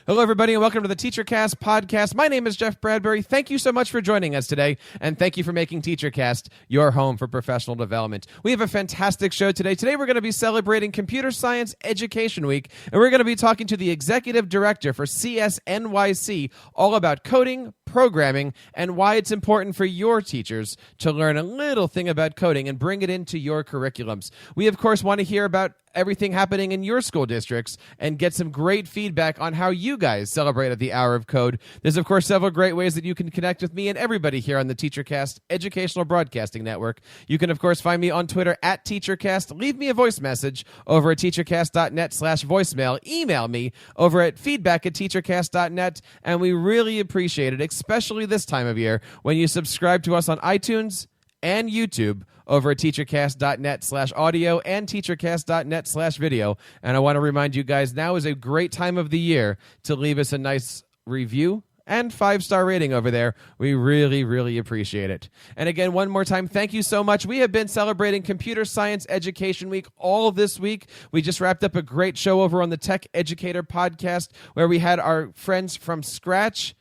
Hello, everybody, and welcome to the TeacherCast Podcast. My name is Jeff Bradbury. Thank you so much for joining us today, and thank you for making TeacherCast your home for professional development. We have a fantastic show today. Today, we're going to be celebrating Computer Science Education Week, and we're going to be talking to the Executive Director for CSNYC all about coding, programming, and why it's important for your teachers to learn a little thing about coding and bring it into your curriculums. We, of course, want to hear about everything happening in your school districts and get some great feedback on how you guys celebrated the Hour of Code. There's, of course, several great ways that you can connect with me and everybody here on the TeacherCast Educational Broadcasting Network. You can, of course, find me on Twitter at TeacherCast. Leave me a voice message over at teachercast.net/voicemail. Email me over at feedback@teachercast.net, and we really appreciate it, especially this time of year when you subscribe to us on iTunes and YouTube over at teachercast.net/audio and teachercast.net/video. And I want to remind you guys, now is a great time of the year to leave us a nice review and 5-star rating over there. We really, really appreciate it. And again, one more time, thank you so much. We have been celebrating Computer Science Education Week all this week. We just wrapped up a great show over on the Tech Educator Podcast where we had our friends from Scratch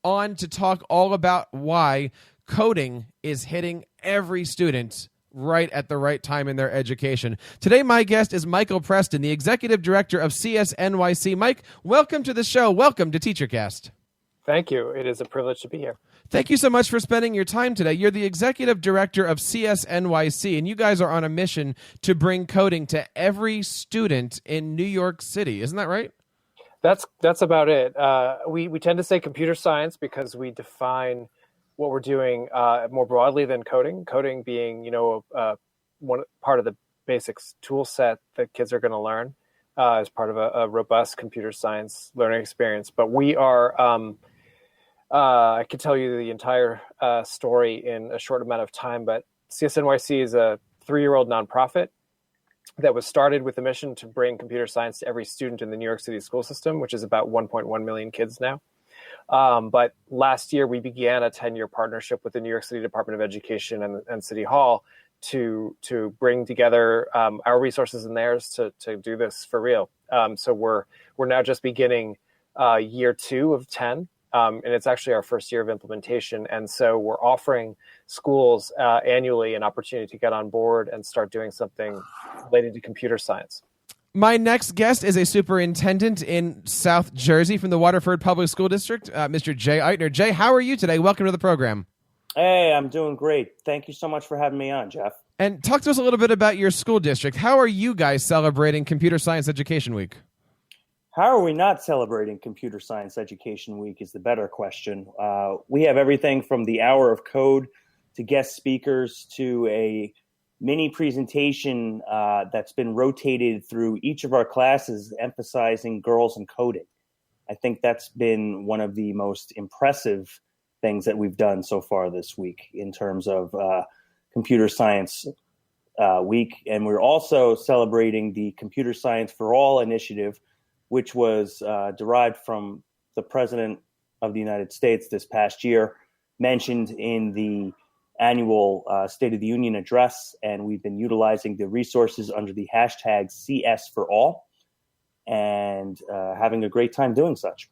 on to talk all about why coding is hitting every student right at the right time in their education. Today, my guest is Michael Preston, the Executive Director of CSNYC. Mike, welcome to the show. Welcome to TeacherCast. Thank you. It is a privilege to be here. Thank you so much for spending your time today. You're the Executive Director of CSNYC, and you guys are on a mission to bring coding to every student in New York City. Isn't that right? That's about it. We tend to say computer science because we define what we're doing more broadly than coding. Coding being, one part of the basics tool set that kids are going to learn as part of a robust computer science learning experience. But we are, I could tell you the entire story in a short amount of time, but CSNYC is a 3-year-old nonprofit that was started with the mission to bring computer science to every student in the New York City school system, which is about 1.1 million kids now. But last year, we began a 10-year partnership with the New York City Department of Education and City Hall to bring together our resources and theirs to do this for real. So we're now just beginning year 2 of 10, and it's actually our first year of implementation. And so we're offering schools annually an opportunity to get on board and start doing something related to computer science. My next guest is a superintendent in South Jersey from the Waterford Public School District, Mr. Jay Eitner. Jay, how are you today? Welcome to the program. Hey, I'm doing great. Thank you so much for having me on, Jeff. And talk to us a little bit about your school district. How are you guys celebrating Computer Science Education Week? How are we not celebrating Computer Science Education Week is the better question. We have everything from the Hour of Code to guest speakers to a mini presentation that's been rotated through each of our classes emphasizing girls and coding. I think that's been one of the most impressive things that we've done so far this week in terms of Computer Science Week. And we're also celebrating the Computer Science for All initiative, which was derived from the President of the United States this past year, mentioned in the annual State of the Union address, and we've been utilizing the resources under the hashtag CS4All and having a great time doing such.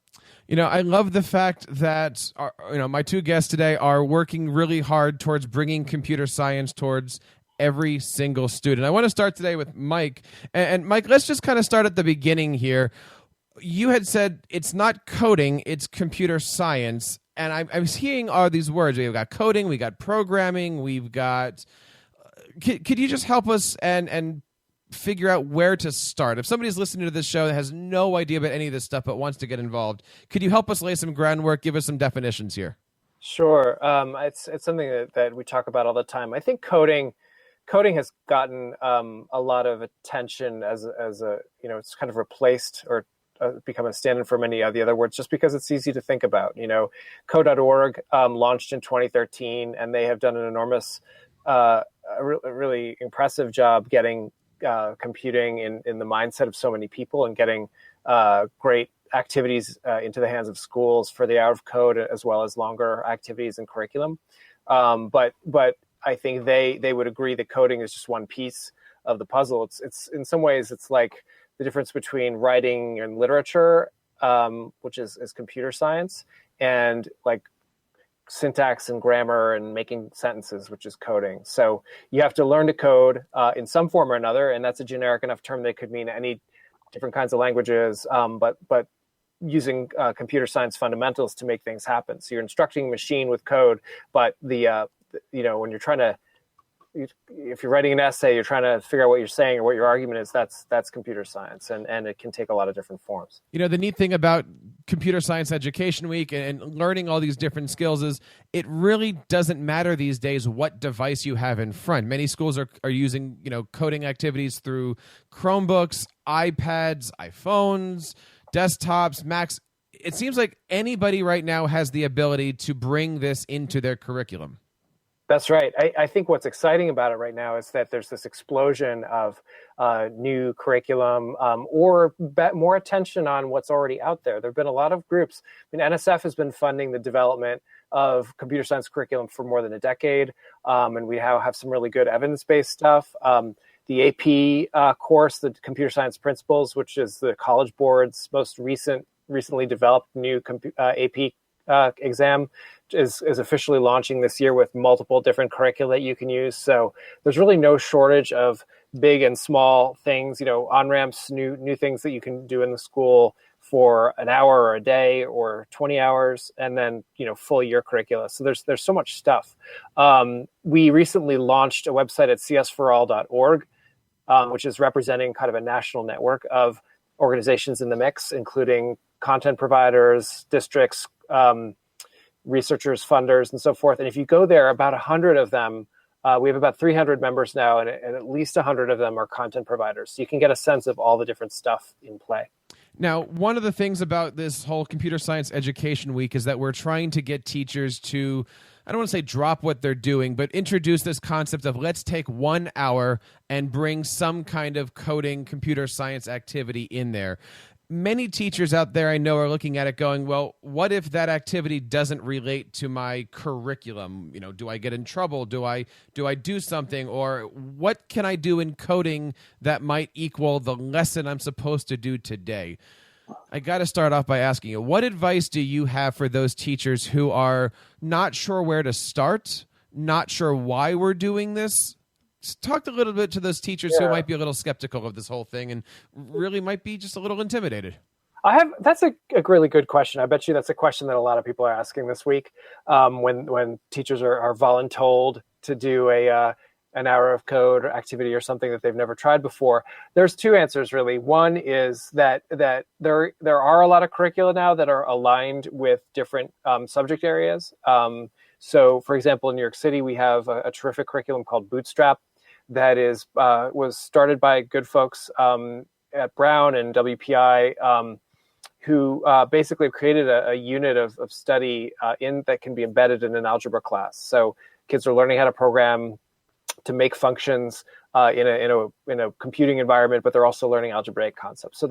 I love the fact that my two guests today are working really hard towards bringing computer science towards every single student. I want to start today with Mike. And Mike, let's just kind of start at the beginning here. You had said it's not coding, it's computer science. And I'm seeing all these words. We've got coding, we got programming, we've got... Could you just help us and figure out where to start? If somebody's listening to this show that has no idea about any of this stuff but wants to get involved, could you help us lay some groundwork, give us some definitions here? Sure. It's something that we talk about all the time. I think coding has gotten a lot of attention as a it's kind of replaced or become a stand-in for many of the other words just because it's easy to think about. Code.org launched in 2013, and they have done an enormous, really impressive job getting computing in the mindset of so many people and getting great activities into the hands of schools for the Hour of Code, as well as longer activities and curriculum. But I think they would agree that coding is just one piece of the puzzle. It's in some ways it's like the difference between writing and literature which is computer science, and like syntax and grammar and making sentences, which is coding. So you have to learn to code in some form or another, and that's a generic enough term that could mean any different kinds of languages, but using computer science fundamentals to make things happen. So you're instructing a machine with code, but when you're trying to, if you're writing an essay, you're trying to figure out what you're saying or what your argument is, that's computer science, and it can take a lot of different forms. The neat thing about Computer Science Education Week and learning all these different skills is it really doesn't matter these days what device you have in front. Many schools are using, coding activities through Chromebooks, iPads, iPhones, desktops, Macs. It seems like anybody right now has the ability to bring this into their curriculum. That's right. I think what's exciting about it right now is that there's this explosion of new curriculum or more attention on what's already out there. There have been a lot of groups. NSF has been funding the development of computer science curriculum for more than a decade, and we now have some really good evidence-based stuff. The AP course, the Computer Science Principles, which is the College Board's most recently developed new AP exam, is officially launching this year with multiple different curricula that you can use. So there's really no shortage of big and small things, on-ramps, new things that you can do in the school for an hour or a day or 20 hours, and then, full year curricula. So there's so much stuff. We recently launched a website at csforall.org, which is representing kind of a national network of organizations in the mix, including content providers, districts, researchers, funders, and so forth. And if you go there, about 100 of them, we have about 300 members now, and at least 100 of them are content providers. So you can get a sense of all the different stuff in play. Now, one of the things about this whole Computer Science Education Week is that we're trying to get teachers to, I don't want to say drop what they're doing, but introduce this concept of let's take 1 hour and bring some kind of coding computer science activity in there. Many teachers out there I know are looking at it going, well, what if that activity doesn't relate to my curriculum? Do I get in trouble? Do I do something? Or what can I do in coding that might equal the lesson I'm supposed to do today? I got to start off by asking you, what advice do you have for those teachers who are not sure where to start, not sure why we're doing this? Talk a little bit to those teachers who might be a little skeptical of this whole thing and really might be just a little intimidated. That's a really good question. I bet you that's a question that a lot of people are asking this week when teachers are voluntold to do an hour of code or activity or something that they've never tried before. There's two answers, really. One is that there are a lot of curricula now that are aligned with different subject areas. So, for example, in New York City, we have a terrific curriculum called Bootstrap that was started by good folks at Brown and WPI who basically created a unit of study that can be embedded in an algebra class. So kids are learning how to program to make functions in a computing environment, but they're also learning algebraic concepts. So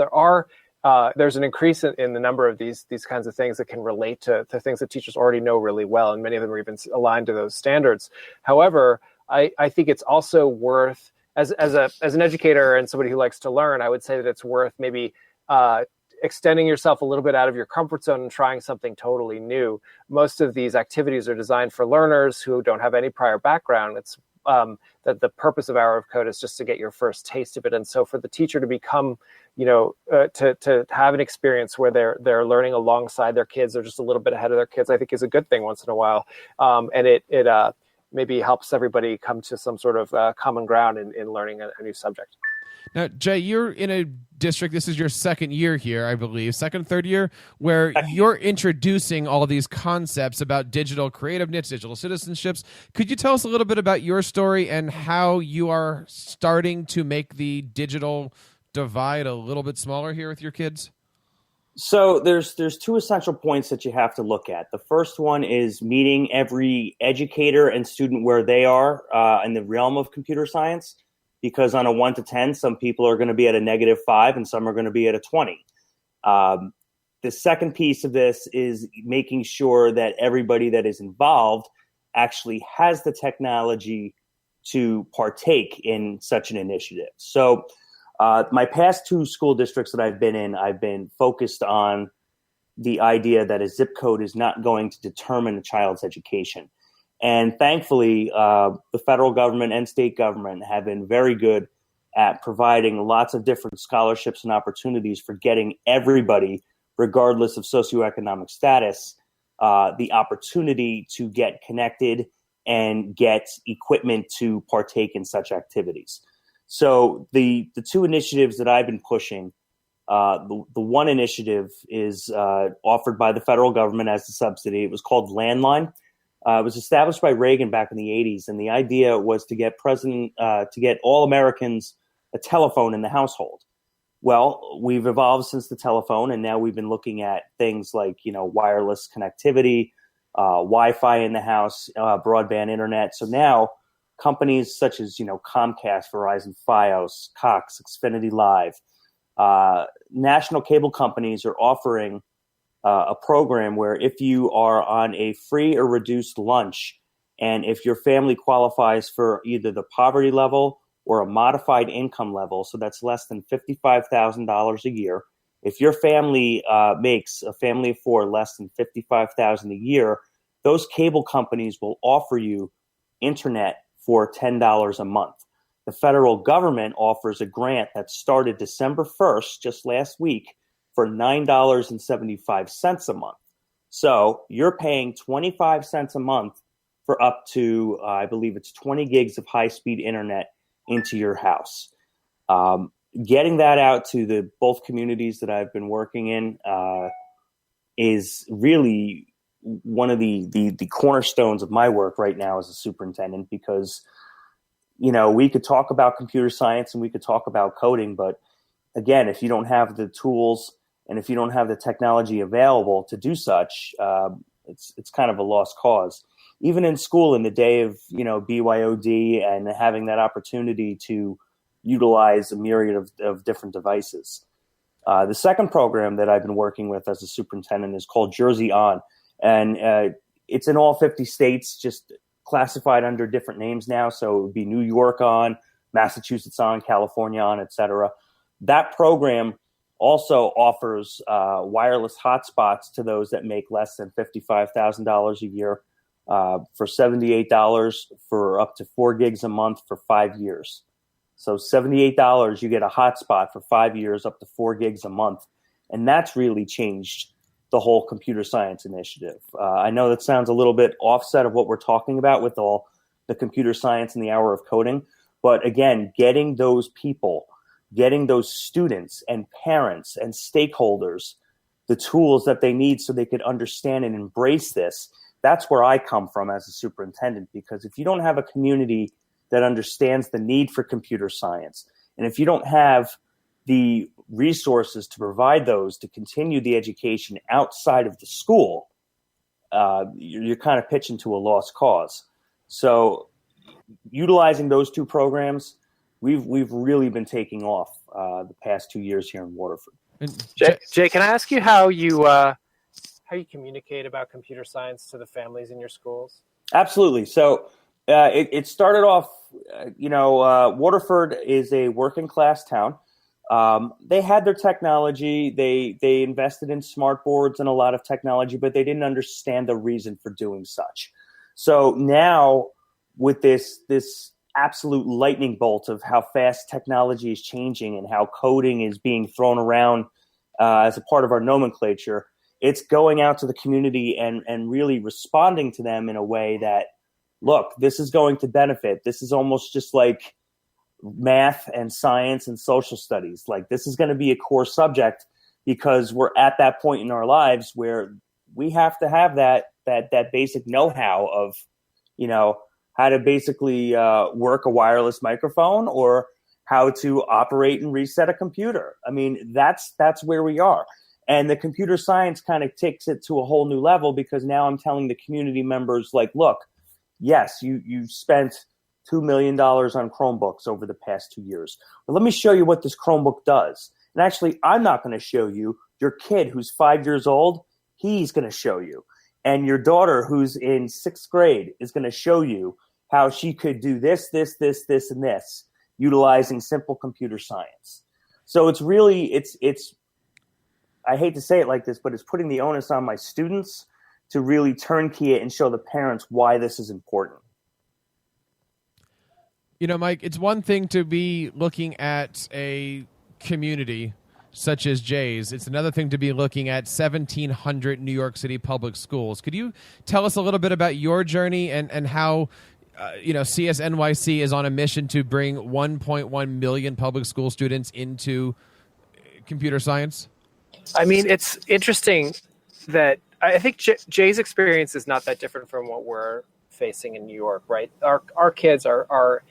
there's an increase in the number of these kinds of things that can relate to things that teachers already know really well, and many of them are even aligned to those standards. However, I think it's also worth, as an educator and somebody who likes to learn, I would say that it's worth maybe extending yourself a little bit out of your comfort zone and trying something totally new. Most of these activities are designed for learners who don't have any prior background. It's that the purpose of Hour of Code is just to get your first taste of it. And so for the teacher to become, to have an experience where they're learning alongside their kids or just a little bit ahead of their kids, I think is a good thing once in a while. And it maybe helps everybody come to some sort of common ground in learning a new subject. Now, Jay, you're in a district, this is your second year here, I believe, third year, where you're introducing all these concepts about digital creativeness, digital citizenships. Could you tell us a little bit about your story and how you are starting to make the digital divide a little bit smaller here with your kids? So there's two essential points that you have to look at. The first one is meeting every educator and student where they are in the realm of computer science, because on a 1 to 10, some people are going to be at a -5 and some are going to be at a 20. The second piece of this is making sure that everybody that is involved actually has the technology to partake in such an initiative. So my past two school districts that I've been in, I've been focused on the idea that a zip code is not going to determine a child's education. And thankfully, the federal government and state government have been very good at providing lots of different scholarships and opportunities for getting everybody, regardless of socioeconomic status, the opportunity to get connected and get equipment to partake in such activities. So the two initiatives that I've been pushing, the one initiative is offered by the federal government as a subsidy. It was called Landline. It was established by Reagan back in the 80s, and the idea was to get all Americans a telephone in the household. Well, we've evolved since the telephone, and now we've been looking at things like, wireless connectivity, Wi-Fi in the house, broadband internet. So now companies such as, Comcast, Verizon, Fios, Cox, Xfinity Live, national cable companies are offering a program where if you are on a free or reduced lunch, and if your family qualifies for either the poverty level or a modified income level, so that's less than $55,000 a year, if your family makes a family of four less than $55,000 a year, those cable companies will offer you internet for $10 a month. The federal government offers a grant that started December 1st, just last week, for $9.75 a month. So you're paying 25 cents a month for up to, I believe it's 20 gigs of high-speed internet into your house. Getting that out to both communities that I've been working in is really one of the cornerstones of my work right now as a superintendent, because, we could talk about computer science and we could talk about coding, but again, if you don't have the tools and if you don't have the technology available to do such, it's kind of a lost cause. Even in school, in the day of, BYOD and having that opportunity to utilize a myriad of different devices. The second program that I've been working with as a superintendent is called Jersey On. And it's in all 50 states, just classified under different names now. So it would be New York On, Massachusetts On, California On, et cetera. That program also offers wireless hotspots to those that make less than $55,000 a year for $78 for up to 4 gigs a month for 5 years. So $78, you get a hotspot for 5 years, up to 4 gigs a month. And that's really changed the whole computer science initiative. I know that sounds a little bit offset of what we're talking about with all the computer science and the hour of coding. But again, getting those people, getting those students and parents and stakeholders the tools that they need so they could understand and embrace this. That's where I come from as a superintendent, because if you don't have a community that understands the need for computer science, and if you don't have the resources to provide those to continue the education outside of the school, you're kind of pitching to a lost cause. So utilizing those two programs, we've really been taking off the past 2 years here in Waterford. Jay, can I ask you how you communicate about computer science to the families in your schools? Absolutely. So it started off, Waterford is a working class town. They had their technology. They invested in smart boards and a lot of technology, but they didn't understand the reason for doing such. So now with this absolute lightning bolt of how fast technology is changing and how coding is being thrown around as a part of our nomenclature, it's going out to the community and really responding to them in a way that, look, this is going to benefit. This is almost just like math and science and social studies. Like, this is going to be a core subject because we're at that point in our lives where we have to have that basic know-how of, how to basically work a wireless microphone or how to operate and reset a computer. I mean, that's where we are. And the computer science kind of takes it to a whole new level, because now I'm telling the community members, like, look, yes, you spent $2 million on Chromebooks over the past 2 years. But let me show you what this Chromebook does. And actually, I'm not going to show you. Your kid who's 5 years old, he's going to show you. And your daughter who's in 6th grade is going to show you how she could do this, and this, utilizing simple computer science. So it's really, I hate to say it like this, but it's putting the onus on my students to really turnkey it and show the parents why this is important. Mike, it's one thing to be looking at a community such as Jay's. It's another thing to be looking at 1,700 New York City public schools. Could you tell us a little bit about your journey and how CSNYC is on a mission to bring 1.1 million public school students into computer science? I mean, it's interesting that I think Jay's experience is not that different from what we're facing in New York, right? Our kids are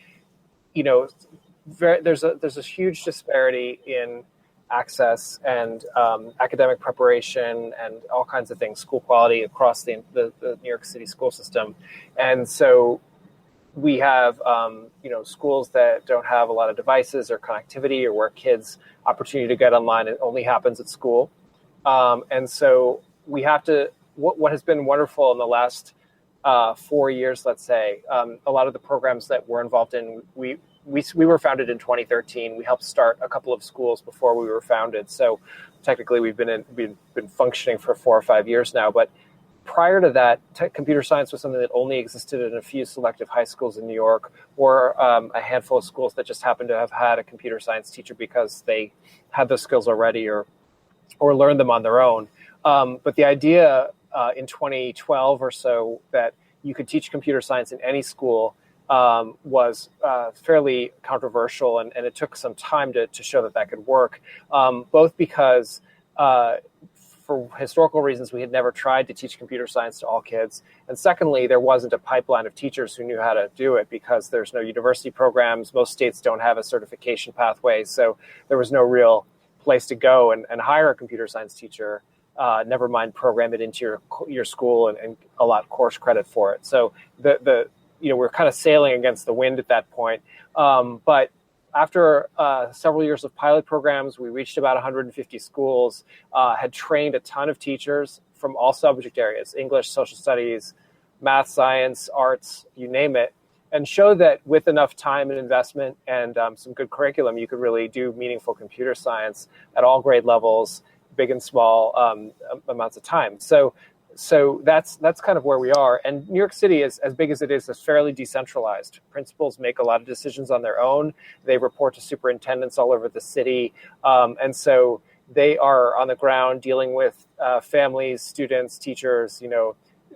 there's a huge disparity in access and academic preparation and all kinds of things, school quality across the New York City school system. And so we have, schools that don't have a lot of devices or connectivity, or where kids' opportunity to get online, it only happens at school. And so we have to, what has been wonderful in the last 4 years, let's say, a lot of the programs that we're involved in, we were founded in 2013. We helped start a couple of schools before we were founded. So technically we've been functioning for 4 or 5 years now. But prior to that, computer science was something that only existed in a few selective high schools in New York, or a handful of schools that just happened to have had a computer science teacher because they had those skills already or learned them on their own. But the idea in 2012 or so that you could teach computer science in any school was fairly controversial, and it took some time to show that could work, both because for historical reasons, we had never tried to teach computer science to all kids. And secondly, there wasn't a pipeline of teachers who knew how to do it because there's no university programs. Most states don't have a certification pathway. So there was no real place to go and hire a computer science teacher, never mind program it into your school and allot course credit for it. So we're kind of sailing against the wind at that point. But after several years of pilot programs, we reached about 150 schools, had trained a ton of teachers from all subject areas, English, social studies, math, science, arts, you name it, and showed that with enough time and investment and some good curriculum, you could really do meaningful computer science at all grade levels, big and small amounts of time. So that's kind of where we are. And New York City, is as big as it is fairly decentralized. Principals make a lot of decisions on their own. They report to superintendents all over the city. And so they are on the ground dealing with families, students, teachers,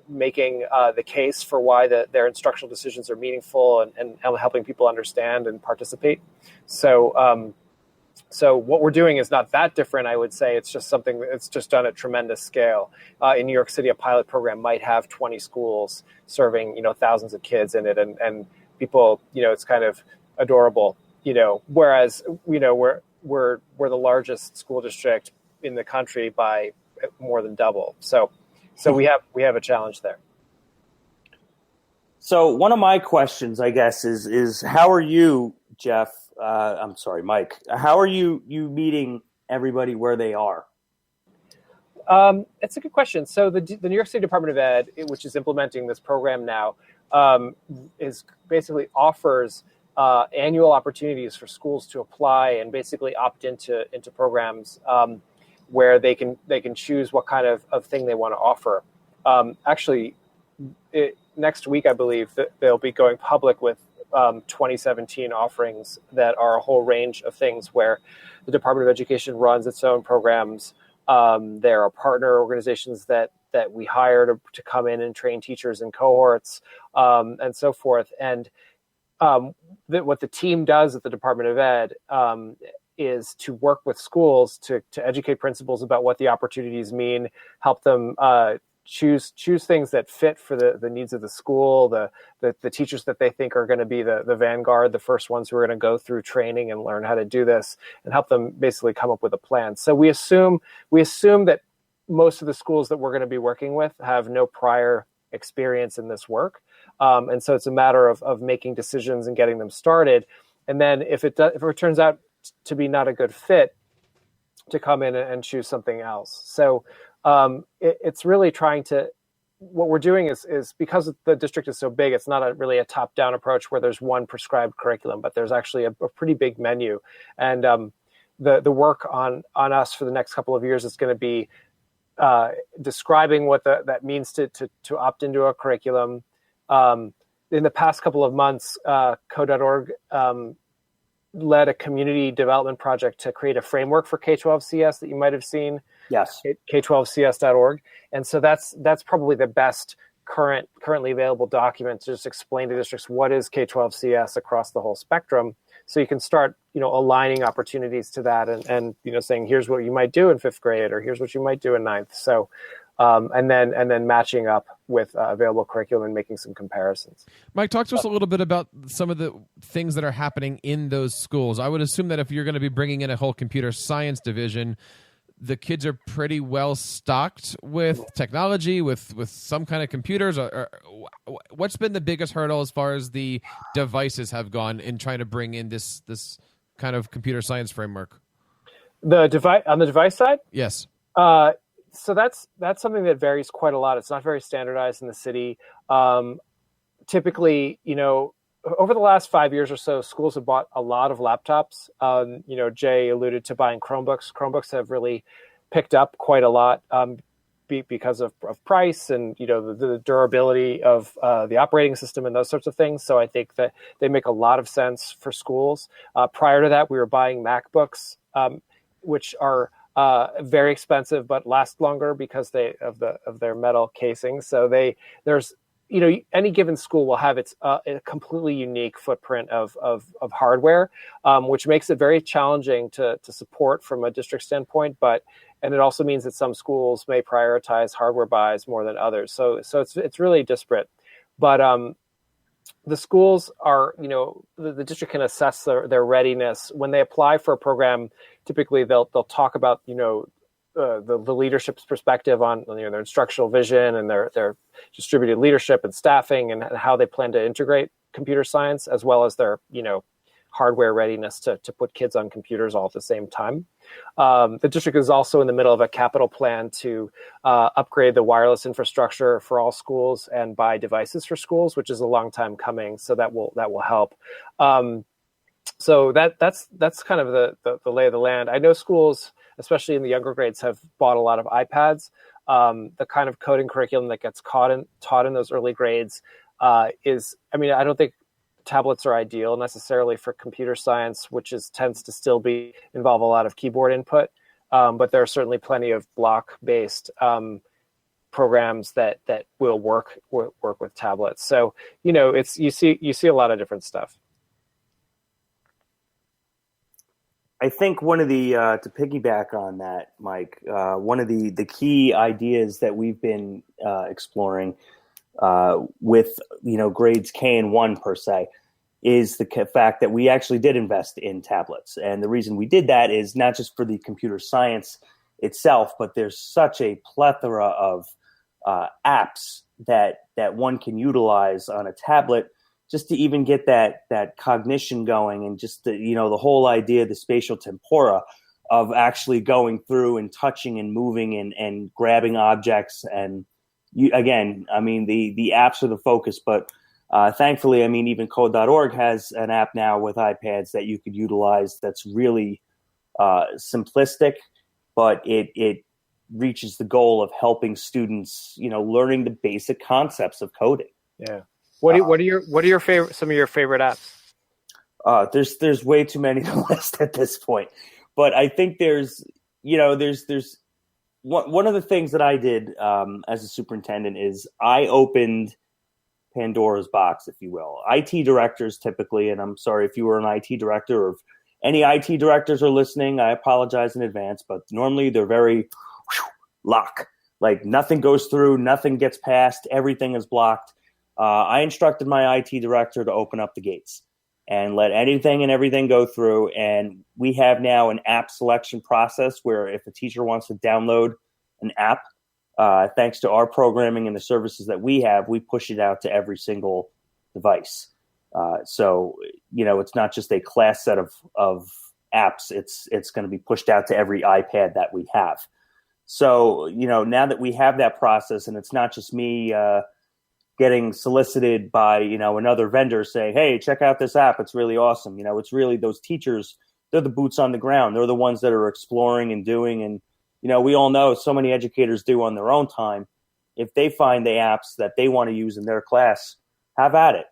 making the case for why their instructional decisions are meaningful and helping people understand and participate. So what we're doing is not that different, I would say. It's just something that's just done at tremendous scale. In New York City, a pilot program might have 20 schools serving, thousands of kids in it. And people, it's kind of adorable, whereas, we're the largest school district in the country by more than double. So we have a challenge there. So one of my questions, I guess, is how are you, Jeff? I'm sorry, Mike. How are you meeting everybody where they are? It's a good question. So the New York City Department of Ed, which is implementing this program now, is basically offers annual opportunities for schools to apply and basically opt into programs where they can choose what kind of thing they want to offer. Actually, next week, I believe that they'll be going public with 2017 offerings that are a whole range of things where the Department of Education runs its own programs. There are partner organizations that we hire to come in and train teachers in cohorts and so forth. And what the team does at the Department of Ed is to work with schools to educate principals about what the opportunities mean, help them choose things that fit for the needs of the school, the teachers that they think are going to be the vanguard, the first ones who are going to go through training and learn how to do this, and help them basically come up with a plan. So we assume that most of the schools that we're going to be working with have no prior experience in this work. And so it's a matter of making decisions and getting them started. And then if it turns out to be not a good fit, to come in and choose something else. So it's really trying to, what we're doing is because the district is so big, it's not really a top-down approach where there's one prescribed curriculum, but there's actually a pretty big menu. And the work on us for the next couple of years is going to be describing what that means to opt into a curriculum. In the past couple of months, Code.org led a community development project to create a framework for K-12CS that you might have seen. Yes. K12CS.org. And so that's probably the best currently available document to just explain to districts what is K-12CS across the whole spectrum. So you can start, aligning opportunities to that and saying, here's what you might do in 5th grade, or here's what you might do in 9th. So, and then matching up with available curriculum and making some comparisons. Mike, talk to us a little bit about some of the things that are happening in those schools. I would assume that if you're going to be bringing in a whole computer science division, the kids are pretty well stocked with technology, with some kind of computers. Or what's been the biggest hurdle as far as the devices have gone in trying to bring in this kind of computer science framework? On the device side? Yes. So that's something that varies quite a lot. It's not very standardized in the city. Typically, over the last 5 years or so, schools have bought a lot of laptops. Jay alluded to buying Chromebooks. Chromebooks have really picked up quite a lot because of price and, the durability of the operating system and those sorts of things. So I think that they make a lot of sense for schools. Prior to that, we were buying MacBooks, which are very expensive but last longer because of their metal casings. So there's any given school will have its a completely unique footprint of hardware, which makes it very challenging to support from a district standpoint. And it also means that some schools may prioritize hardware buys more than others. So it's really disparate. But the schools are, the district can assess their readiness when they apply for a program. Typically, they'll talk about the leadership's perspective on their instructional vision and their distributed leadership and staffing and how they plan to integrate computer science, as well as their hardware readiness to put kids on computers all at the same time. The district is also in the middle of a capital plan to upgrade the wireless infrastructure for all schools and buy devices for schools, which is a long time coming. So that will help. So that's kind of the lay of the land. I know schools, especially in the younger grades, have bought a lot of iPads. The kind of coding curriculum that gets taught in those early grades I don't think tablets are ideal necessarily for computer science, which tends to still involve a lot of keyboard input. But there are certainly plenty of block-based programs that will work with tablets. So you see a lot of different stuff. I think one of the to piggyback on that, Mike, one of the key ideas that we've been exploring with grades K and 1 per se is the fact that we actually did invest in tablets, and the reason we did that is not just for the computer science itself, but there's such a plethora of apps that one can utilize on a tablet just to even get that cognition going, and just the whole idea, the spatial tempora of actually going through and touching and moving and grabbing objects. And the apps are the focus, but thankfully, even Code.org has an app now with iPads that you could utilize that's really simplistic, but it reaches the goal of helping students, learning the basic concepts of coding. Yeah. What are your favorite, some of your favorite apps? There's way too many to list at this point, but I think there's one of the things that I did as a superintendent is I opened Pandora's box, if you will. IT directors typically, and I'm sorry if you were an IT director or if any IT directors are listening, I apologize in advance, but normally they're very lock. Like nothing goes through, nothing gets past, everything is blocked. I instructed my IT director to open up the gates and let anything and everything go through. And we have now an app selection process where if a teacher wants to download an app, thanks to our programming and the services that we have, we push it out to every single device. So it's not just a class set of apps. It's going to be pushed out to every iPad that we have. So, now that we have that process, and it's not just me getting solicited by, another vendor saying, hey, check out this app. It's really awesome. It's really those teachers they're the boots on the ground. They're the ones that are exploring and doing. And, we all know so many educators do on their own time. If they find the apps that they want to use in their class, have at it.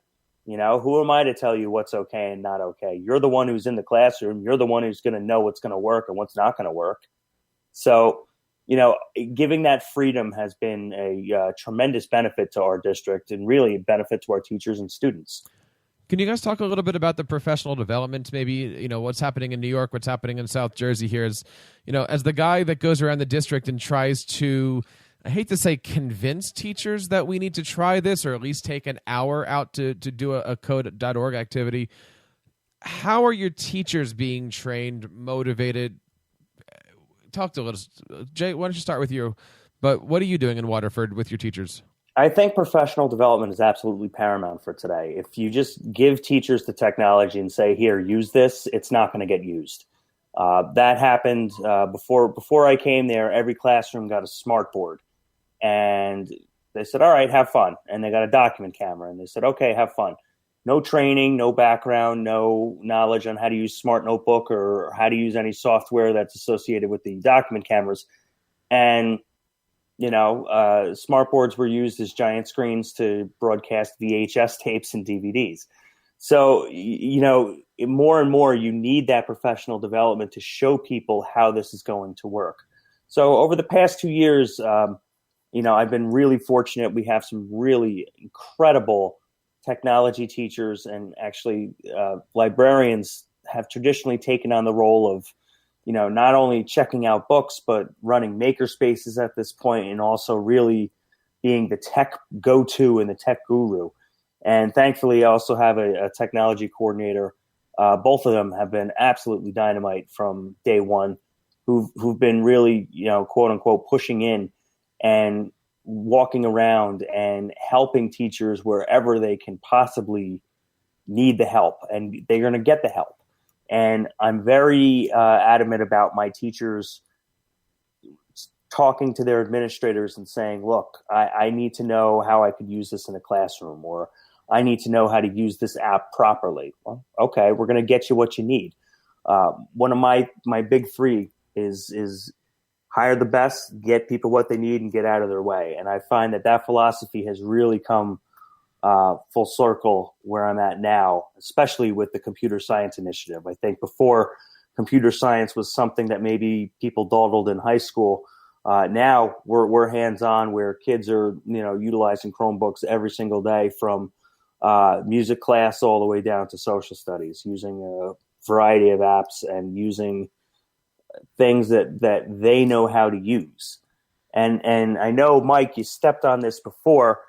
Who am I to tell you what's okay and not okay? You're the one who's in the classroom. You're the one who's going to know what's going to work and what's not going to work. So, giving that freedom has been a tremendous benefit to our district and really a benefit to our teachers and students. Can you guys talk a little bit about the professional development? Maybe, what's happening in New York, what's happening in South Jersey here is, as the guy that goes around the district and tries to, I hate to say convince teachers that we need to try this or at least take an hour out to do a code.org activity. How are your teachers being trained, motivated? Talk to us. Jay, why don't you start with you? But what are you doing in Waterford with your teachers? I think professional development is absolutely paramount for today. If you just give teachers the technology and say, here, use this, it's not going to get used. That happened before I came there. Every classroom got a smart board. And they said, all right, have fun. And they got a document camera. And they said, okay, have fun. No training, no background, no knowledge on how to use Smart Notebook or how to use any software that's associated with the document cameras. And smart boards were used as giant screens to broadcast VHS tapes and DVDs. So, more and more you need that professional development to show people how this is going to work. So over the past 2 years, I've been really fortunate. We have some really incredible technology teachers, and actually librarians have traditionally taken on the role of not only checking out books, but running maker spaces at this point, and also really being the tech go-to and the tech guru. And thankfully, I also have a technology coordinator. Both of them have been absolutely dynamite from day one, who've been really, quote unquote, pushing in and walking around and helping teachers wherever they can possibly need the help, and they're going to get the help. And I'm very adamant about my teachers talking to their administrators and saying, look, I need to know how I could use this in a classroom, or I need to know how to use this app properly. Well, okay, we're going to get you what you need. One of my big three is hire the best, get people what they need, and get out of their way. And I find that philosophy has really come full circle where I'm at now, especially with the computer science initiative. I think before, computer science was something that maybe people dawdled in high school. Now we're hands-on, where kids are utilizing Chromebooks every single day, from music class all the way down to social studies, using a variety of apps and using things that they know how to use. And I know, Mike, you stepped on this before.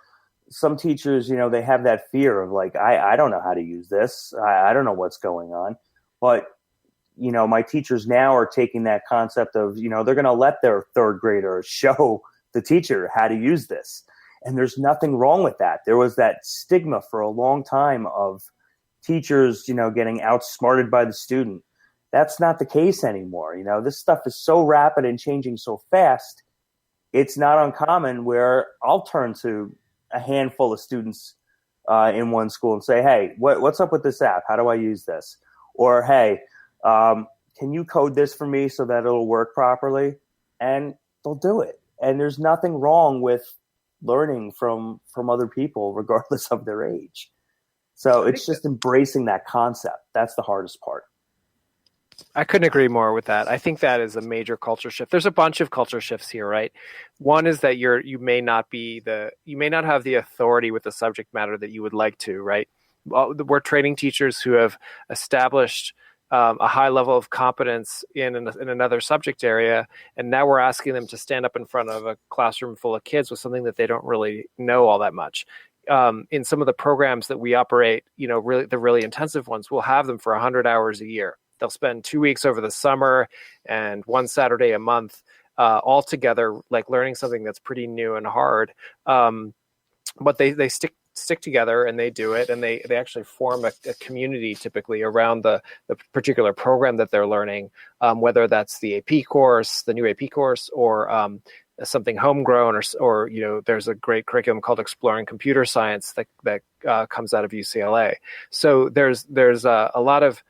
Some teachers, they have that fear of like, I don't know how to use this. I don't know what's going on. But, my teachers now are taking that concept of, they're going to let their third grader show the teacher how to use this. And there's nothing wrong with that. There was that stigma for a long time of teachers, getting outsmarted by the student. That's not the case anymore. This stuff is so rapid and changing so fast. It's not uncommon where I'll turn to a handful of students in one school and say, hey, what's up with this app? How do I use this? Or, hey, can you code this for me so that it'll work properly? And they'll do it. And there's nothing wrong with learning from other people, regardless of their age. So it's just embracing that concept. That's the hardest part. I couldn't agree more with that. I think that is a major culture shift. There's a bunch of culture shifts here, right? One is that you may not have the authority with the subject matter that you would like to, right? We're training teachers who have established a high level of competence in another subject area, and now we're asking them to stand up in front of a classroom full of kids with something that they don't really know all that much. In some of the programs that we operate, really the really intensive ones, we'll have them for 100 hours a year. They'll spend 2 weeks over the summer and one Saturday a month all together, like learning something that's pretty new and hard. But they stick together and they do it, and they actually form a community typically around the particular program that they're learning, whether that's the AP course, the new AP course, or something homegrown, or there's a great curriculum called Exploring Computer Science that comes out of UCLA. So there's a lot of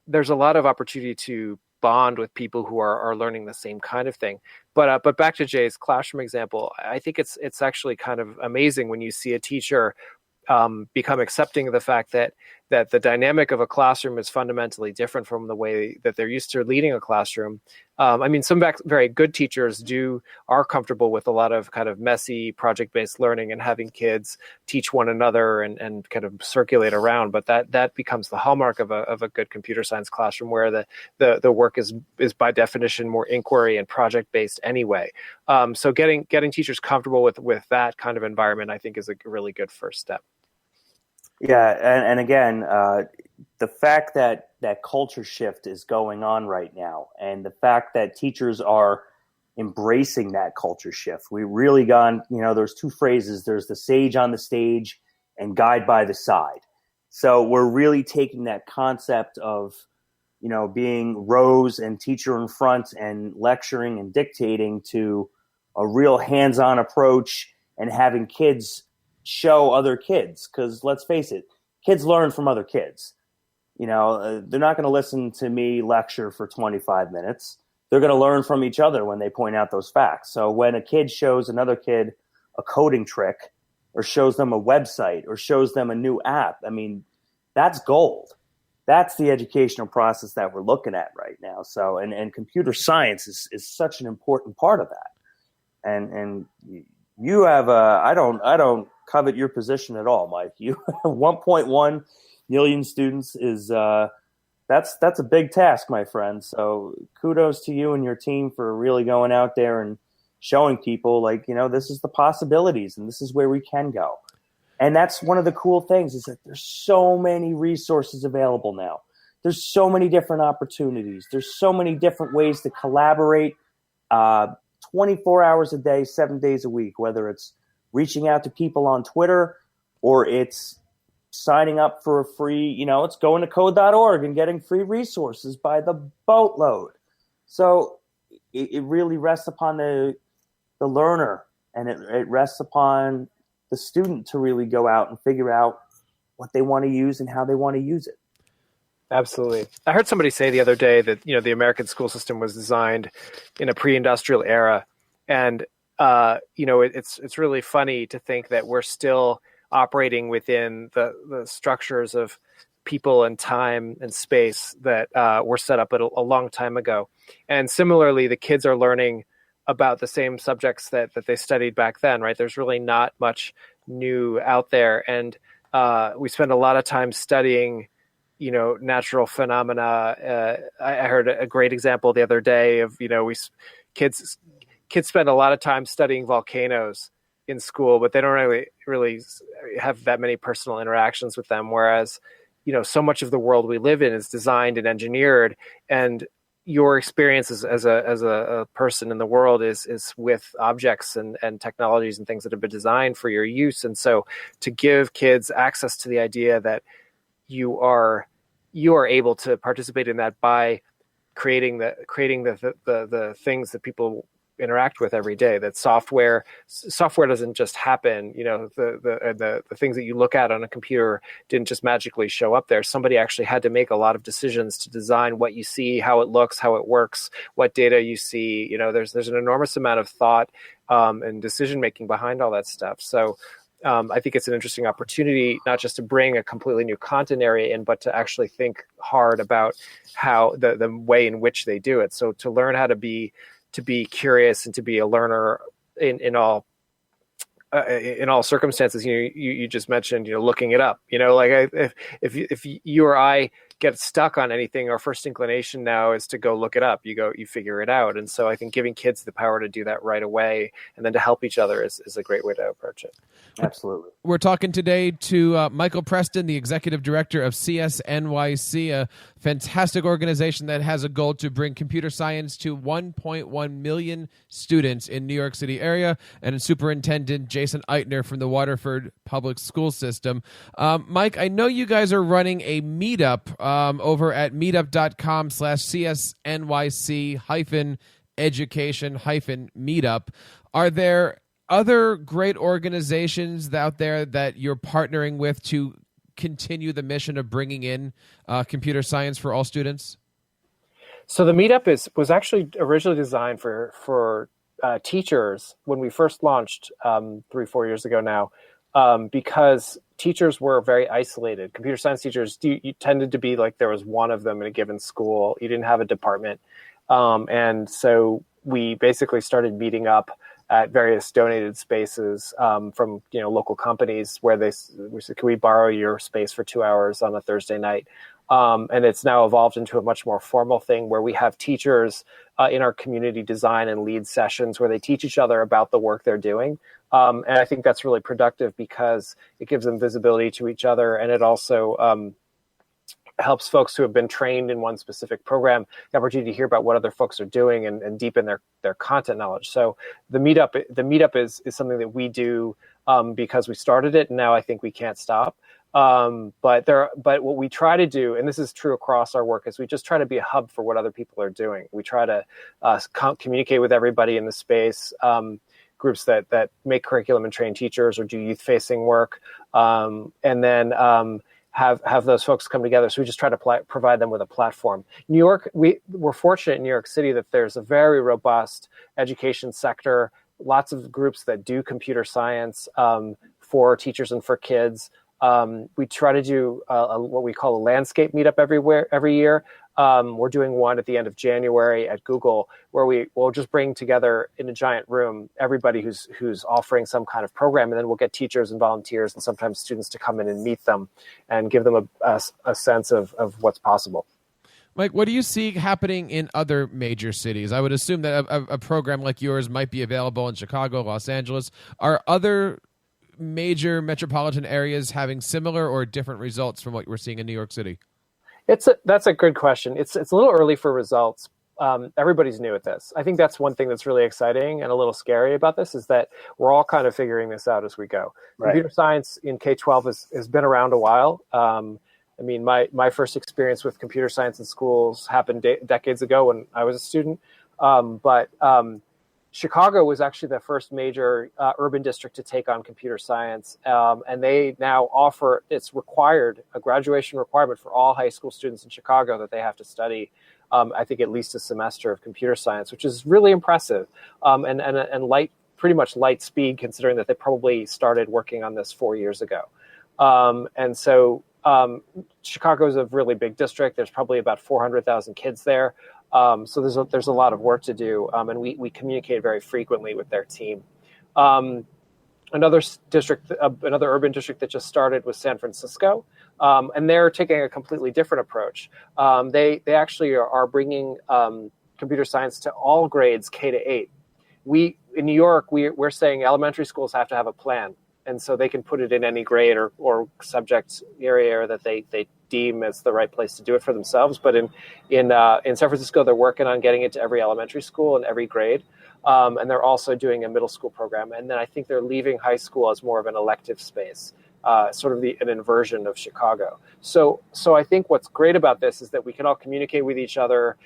there's a lot of opportunity to bond with people who are learning the same kind of thing. But back to Jay's classroom example, I think it's actually kind of amazing when you see a teacher become accepting of the fact that the dynamic of a classroom is fundamentally different from the way that they're used to leading a classroom. I mean, some very good teachers are comfortable with a lot of kind of messy project-based learning and having kids teach one another and kind of circulate around. But that becomes the hallmark of a good computer science classroom, where the work is by definition more inquiry and project-based anyway. So getting teachers comfortable with that kind of environment, I think, is a really good first step. Yeah, and again, the fact that culture shift is going on right now, and the fact that teachers are embracing that culture shift. We really there's two phrases. There's the sage on the stage and guide by the side. So we're really taking that concept of, being rows and teacher in front and lecturing and dictating to a real hands-on approach and having kids show other kids, because let's face it, kids learn from other kids. They're not going to listen to me lecture for 25 minutes. They're going to learn from each other when they point out those facts. So when a kid shows another kid a coding trick, or shows them a website, or shows them a new app, I mean, that's gold. That's the educational process that we're looking at right now. So, and computer science is such an important part of that. And you have I don't covet your position at all, Mike. You 1.1 million students is that's a big task, my friend. So kudos to you and your team for really going out there and showing people this is the possibilities and this is where we can go. And that's one of the cool things, is that there's so many resources available now. There's so many different opportunities. There's so many different ways to collaborate 24 hours a day, 7 days a week, whether it's reaching out to people on Twitter, or it's signing up for a free, it's going to code.org and getting free resources by the boatload. So it really rests upon the learner, and it rests upon the student to really go out and figure out what they want to use and how they want to use it. Absolutely. I heard somebody say the other day that, the American school system was designed in a pre-industrial era. And, it's really funny to think that we're still operating within the structures of people and time and space that were set up a long time ago. And similarly, the kids are learning about the same subjects that they studied back then, right? There's really not much new out there. And we spend a lot of time studying natural phenomena. I heard a great example the other day of, kids spend a lot of time studying volcanoes in school, but they don't really have that many personal interactions with them. Whereas, so much of the world we live in is designed and engineered, and your experience as a person in the world is with objects and technologies and things that have been designed for your use. And so to give kids access to the idea that you are able to participate in that by creating the things that people interact with every day, that software doesn't just happen. The things that you look at on a computer didn't just magically show up there. Somebody actually had to make a lot of decisions to design what you see, how it looks, how it works, what data you see. There's an enormous amount of thought and decision making behind all that stuff. So I think it's an interesting opportunity, not just to bring a completely new content area in, but to actually think hard about how the way in which they do it. So to learn how to be curious and to be a learner in all circumstances. You just mentioned, looking it up. If you or I get stuck on anything, our first inclination now is to go look it up. You figure it out. And so I think giving kids the power to do that right away and then to help each other is a great way to approach it. Absolutely. We're talking today to Michael Preston, the Executive Director of CSNYC, a fantastic organization that has a goal to bring computer science to 1.1 million students in New York City area, and Superintendent Jason Eitner from the Waterford Public School System. Mike, I know you guys are running a meetup over at meetup.com/CSNYC-education-meetup. Are there other great organizations out there that you're partnering with to continue the mission of bringing in computer science for all students? So the meetup was actually originally designed for teachers when we first launched 3-4 years ago now, because teachers were very isolated. Computer science teachers, you tended to be like there was one of them in a given school. You didn't have a department. And so we basically started meeting up at various donated spaces from local companies where we said, can we borrow your space for 2 hours on a Thursday night? And it's now evolved into a much more formal thing where we have teachers in our community design and lead sessions where they teach each other about the work they're doing. And I think that's really productive because it gives them visibility to each other. And it also helps folks who have been trained in one specific program the opportunity to hear about what other folks are doing and deepen their content knowledge. So the meetup is something that we do because we started it, and now I think we can't stop. But what we try to do, and this is true across our work, is we just try to be a hub for what other people are doing. We try to communicate with everybody in the space, groups that make curriculum and train teachers or do youth-facing work, and then have those folks come together. So we just try to provide them with a platform. New York, we're fortunate in New York City that there's a very robust education sector, lots of groups that do computer science for teachers and for kids. We try to do what we call a landscape meetup every year. We're doing one at the end of January at Google, where we'll just bring together in a giant room everybody who's offering some kind of program, and then we'll get teachers and volunteers and sometimes students to come in and meet them and give them a sense of what's possible. Mike, what do you see happening in other major cities? I would assume that a program like yours might be available in Chicago, Los Angeles. Are other major metropolitan areas having similar or different results from what we're seeing in New York City? That's a good question. It's a little early for results. Everybody's new at this. I think that's one thing that's really exciting and a little scary about this is that we're all kind of figuring this out as we go. Right. Computer science in K-12 has been around a while. I mean, my first experience with computer science in schools happened decades ago when I was a student. But Chicago was actually the first major urban district to take on computer science, and they now offer, it's a graduation requirement for all high school students in Chicago that they have to study, I think, at least a semester of computer science, which is really impressive, and pretty much light speed, considering that they probably started working on this 4 years ago. And so Chicago is a really big district. There's probably about 400,000 kids there. So there's a lot of work to do, and we communicate very frequently with their team. Another urban district that just started was San Francisco, and they're taking a completely different approach. They actually are bringing computer science to all grades K-8. In New York, we're saying elementary schools have to have a plan, and so they can put it in any grade or subject area that they deem as the right place to do it for themselves. But in San Francisco, they're working on getting it to every elementary school and every grade. And they're also doing a middle school program. And then I think they're leaving high school as more of an elective space, sort of an inversion of Chicago. So I think what's great about this is that we can all communicate with each other,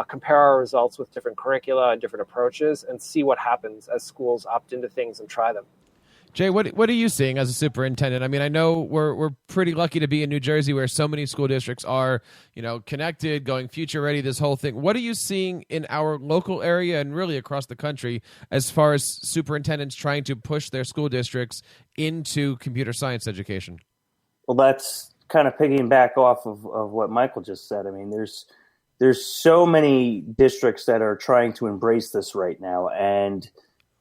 compare our results with different curricula and different approaches, and see what happens as schools opt into things and try them. Jay, what are you seeing as a superintendent? I mean, I know we're pretty lucky to be in New Jersey where so many school districts are, connected, going future ready, this whole thing. What are you seeing in our local area and really across the country as far as superintendents trying to push their school districts into computer science education? Well, that's kind of piggyback off of what Michael just said. I mean, there's so many districts that are trying to embrace this right now and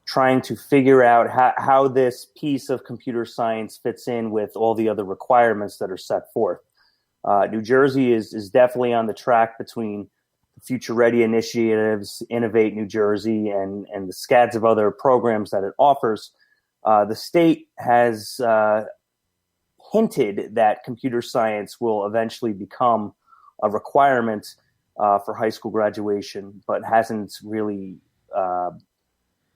trying to figure out how this piece of computer science fits in with all the other requirements that are set forth. New Jersey is definitely on the track between the Future Ready initiatives, Innovate New Jersey, and the scads of other programs that it offers. The state has hinted that computer science will eventually become a requirement for high school graduation, but hasn't really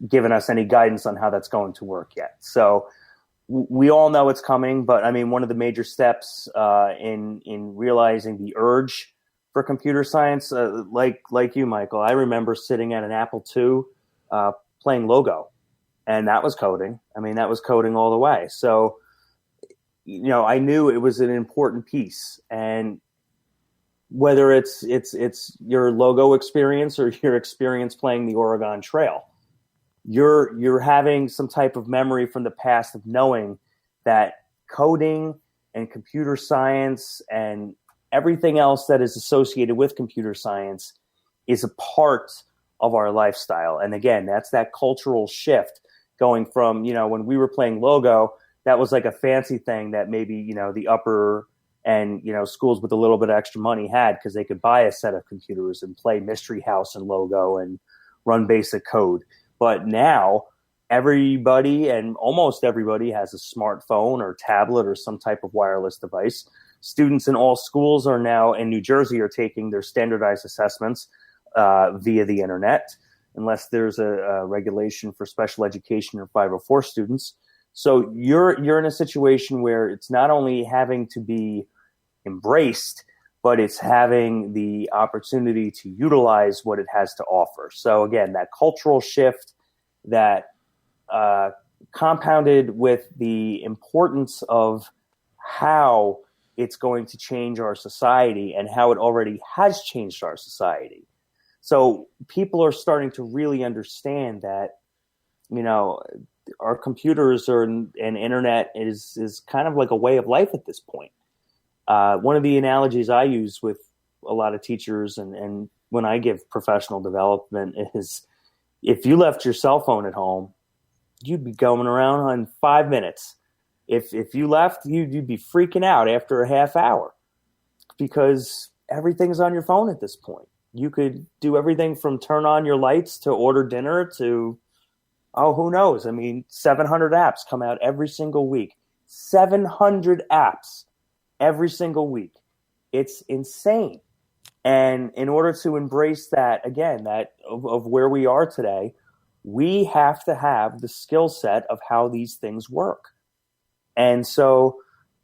given us any guidance on how that's going to work yet. So we all know it's coming, but I mean, one of the major steps in realizing the urge for computer science, like you, Michael, I remember sitting at an Apple II playing Logo, and that was coding. I mean, that was coding all the way. So I knew it was an important piece. And whether it's your logo experience or your experience playing the Oregon Trail, you're having some type of memory from the past of knowing that coding and computer science and everything else that is associated with computer science is a part of our lifestyle. And again, that's that cultural shift going from, when we were playing logo, that was like a fancy thing that maybe, the upper and, schools with a little bit of extra money had, because they could buy a set of computers and play Mystery House and logo and run basic code. But now everybody and almost everybody has a smartphone or tablet or some type of wireless device. Students in all schools are now in New Jersey are taking their standardized assessments via the internet, unless there's a regulation for special education or 504 students. So you're in a situation where it's not only having to be embraced, but it's having the opportunity to utilize what it has to offer. So again, that cultural shift that compounded with the importance of how it's going to change our society and how it already has changed our society. So people are starting to really understand that, our computers and internet is kind of like a way of life at this point. One of the analogies I use with a lot of teachers and when I give professional development is, if you left your cell phone at home, you'd be going around in 5 minutes. If you left, you'd be freaking out after a half hour, because everything's on your phone at this point. You could do everything from turn on your lights to order dinner to, who knows? 700 apps come out every single week. 700 apps every single week. It's insane. And in order to embrace that, again, that of where we are today, we have to have the skill set of how these things work. And so,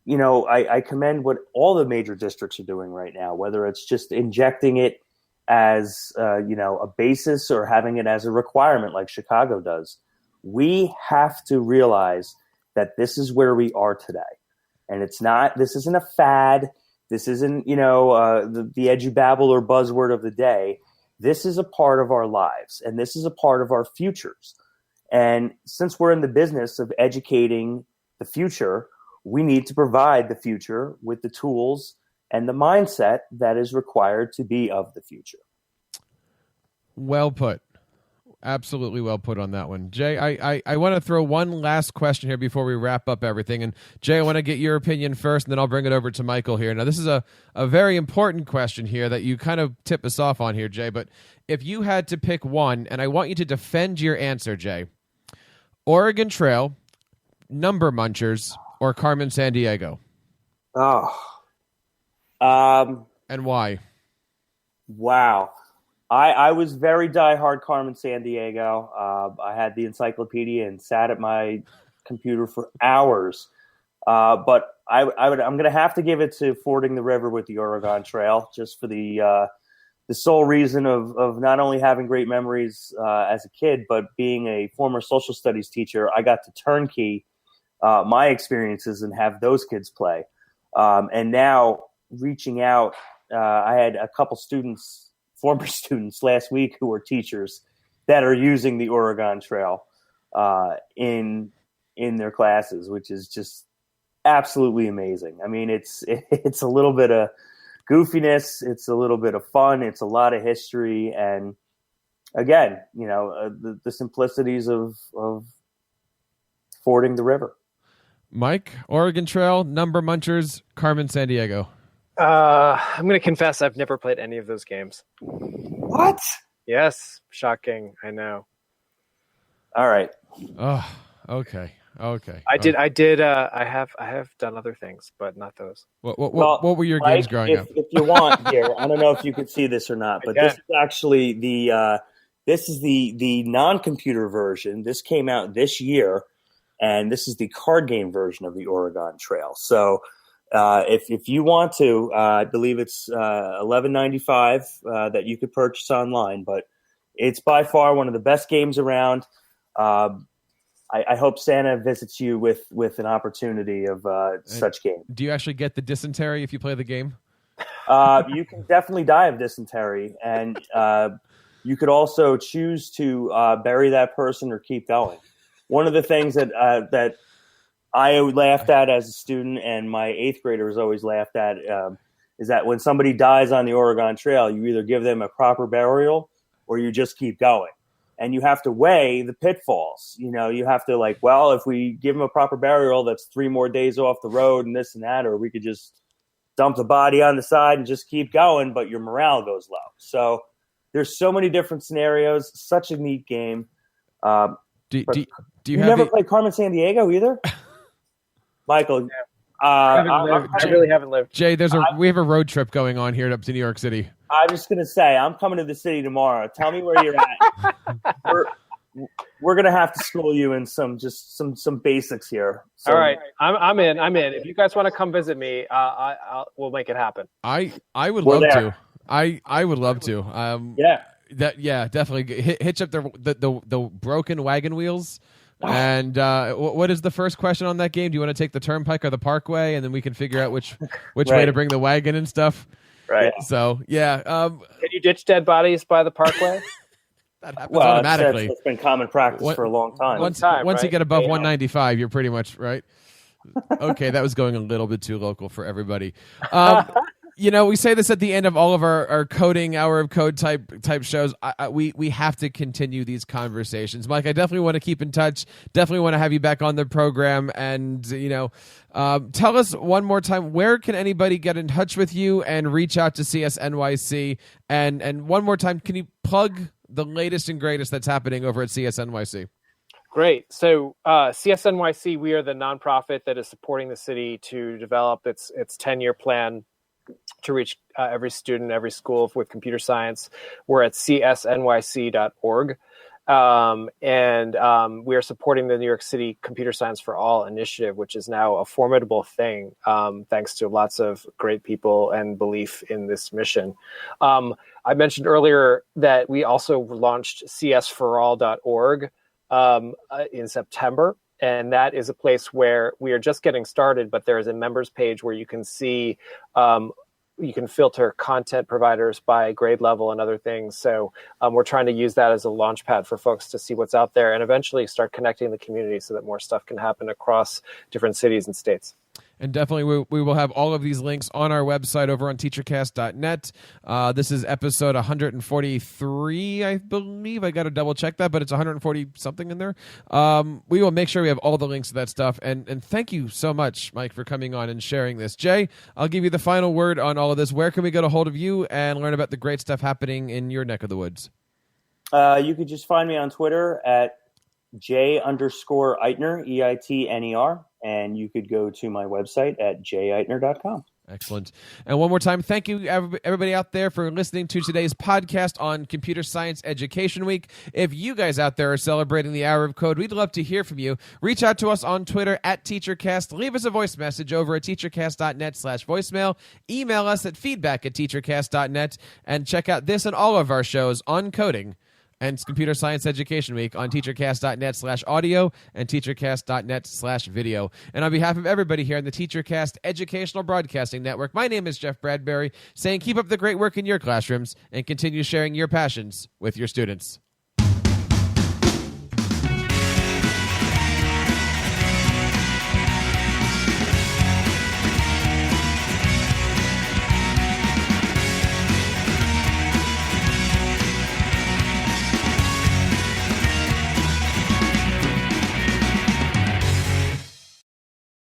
I commend what all the major districts are doing right now, whether it's just injecting it as, a basis or having it as a requirement like Chicago does. We have to realize that this is where we are today. And this isn't a fad. This isn't, the edubabble or buzzword of the day. This is a part of our lives, and this is a part of our futures. And since we're in the business of educating the future, we need to provide the future with the tools and the mindset that is required to be of the future. Well put. Absolutely well put on that one. Jay, I want to throw one last question here before we wrap up everything. And Jay, I want to get your opinion first, and then I'll bring it over to Michael here. Now, this is a very important question here that you kind of tip us off on here, Jay. But if you had to pick one, and I want you to defend your answer, Jay, Oregon Trail, Number Munchers, or Carmen Sandiego? And why? Wow. I was very diehard Carmen Sandiego. I had the encyclopedia and sat at my computer for hours. But I'm going to have to give it to fording the river with the Oregon Trail, just for the sole reason of not only having great memories as a kid, but being a former social studies teacher. I got to turnkey my experiences and have those kids play. And now reaching out, I had a couple former students last week who were teachers that are using the Oregon Trail in their classes, which is just absolutely amazing. It's a little bit of goofiness, it's a little bit of fun, it's a lot of history, and again, the simplicities of fording the river. Mike, Oregon Trail, Number Munchers, Carmen Sandiego. I'm going to confess I've never played any of those games. What? Yes. Shocking. I know. All right. Oh, okay. I have done other things, but not those. What were your games growing up? If you want here, I don't know if you could see this or not, but this is actually the non-computer version. This came out this year, and this is the card game version of the Oregon Trail. So, if you want to, I believe it's $11.95 that you could purchase online, but it's by far one of the best games around. I hope Santa visits you with an opportunity of such game. Do you actually get the dysentery if you play the game? You can definitely die of dysentery, and you could also choose to bury that person or keep going. One of the things that I laughed at as a student, and my 8th graders always laughed at, is that when somebody dies on the Oregon Trail, you either give them a proper burial or you just keep going. And you have to weigh the pitfalls. You have to if we give them a proper burial, that's 3 more days off the road and this and that, or we could just dump the body on the side and just keep going, but your morale goes low. So there's so many different scenarios. Such a neat game. Do you never played Carmen Sandiego either? Michael, I really haven't lived. Jay, we have a road trip going on here up to New York City. I'm just gonna say I'm coming to the city tomorrow. Tell me where you're at. We're gonna have to school you in some basics here. So, all right, I'm in. If you guys want to come visit me, we'll make it happen. I would love to. I would love to. Definitely hitch up the broken wagon wheels. And what is the first question on that game? Do you want to take the Turnpike or the Parkway, and then we can figure out which way to bring the wagon and stuff? Right. So yeah. Can you ditch dead bodies by the Parkway? That happens automatically. It's been common practice for a long time. Once you get above 195, you're pretty much right. Okay, that was going a little bit too local for everybody. We say this at the end of all of our coding, hour of code type shows. We have to continue these conversations. Mike, I definitely want to keep in touch. Definitely want to have you back on the program. And, tell us one more time, where can anybody get in touch with you and reach out to CSNYC? And one more time, can you plug the latest and greatest that's happening over at CSNYC? Great. So CSNYC, we are the nonprofit that is supporting the city to develop its 10-year plan to reach every student, every school with computer science. We're at csnyc.org. And we are supporting the New York City Computer Science for All initiative, which is now a formidable thing, thanks to lots of great people and belief in this mission. I mentioned earlier that we also launched csforall.org in September. And that is a place where we are just getting started, but there is a members page where you can see, you can filter content providers by grade level and other things. So we're trying to use that as a launch pad for folks to see what's out there and eventually start connecting the community so that more stuff can happen across different cities and states. And definitely we will have all of these links on our website over on TeacherCast.net. This is episode 143, I believe. I got to double check that, but it's 140 something in there. We will make sure we have all the links to that stuff. And thank you so much, Mike, for coming on and sharing this. Jay, I'll give you the final word on all of this. Where can we get a hold of you and learn about the great stuff happening in your neck of the woods? You could just find me on Twitter at J_Eitner, EITNER. And you could go to my website at jeightner.com. Excellent. And one more time, thank you, everybody out there, for listening to today's podcast on Computer Science Education Week. If you guys out there are celebrating the Hour of Code, we'd love to hear from you. Reach out to us on Twitter at TeacherCast. Leave us a voice message over at teachercast.net/voicemail. Email us at feedback@teachercast.net. And check out this and all of our shows on coding and Computer Science Education Week on teachercast.net/audio and teachercast.net/video. And on behalf of everybody here in the TeacherCast Educational Broadcasting Network, my name is Jeff Bradbury, saying keep up the great work in your classrooms and continue sharing your passions with your students.